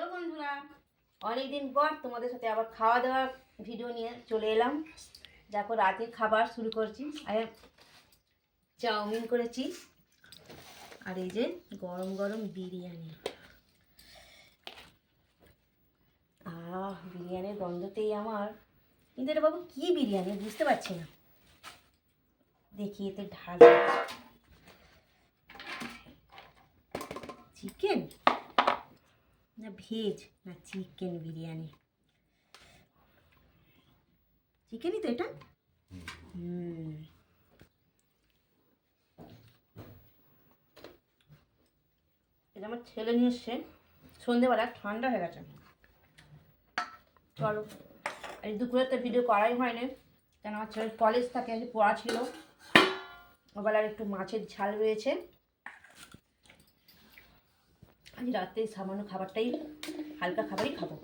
Hello বন্ধুরা, অনেকদিন পর তোমাদের সাথে আবার খাওয়া দাওয়ার ভিডিও নিয়ে চলে এলাম। দেখো রাতের খাবার শুরু করছি। আর চাউমিন করেছি, আর এই যে গরম গরম বিরিয়ানি। বিরিয়ানির গন্ধতেই আমার, কিন্তু এটা বাবু কি বিরিয়ানি বুঝতে পারছি না। দেখি এতে ঢাল চিকেন না ভেজ না চিকেন বিরিয়ানি। চিকেনই তো এটা। এটা আমার ছেলে নিয়ে এসছে সন্ধ্যেবেলা, ঠান্ডা হয়ে গেছে। চলো, এই দুপুরে তো ভিডিও করাই হয়নি, কেন আমার ছেলের কলেজ থাকে, আজ পড়া ছিল। ওবেলা আর একটু মাছের ঝাল রয়েছে। আজ রাতে সামান্য খাবারটাই, হালকা খাবারই খাবো।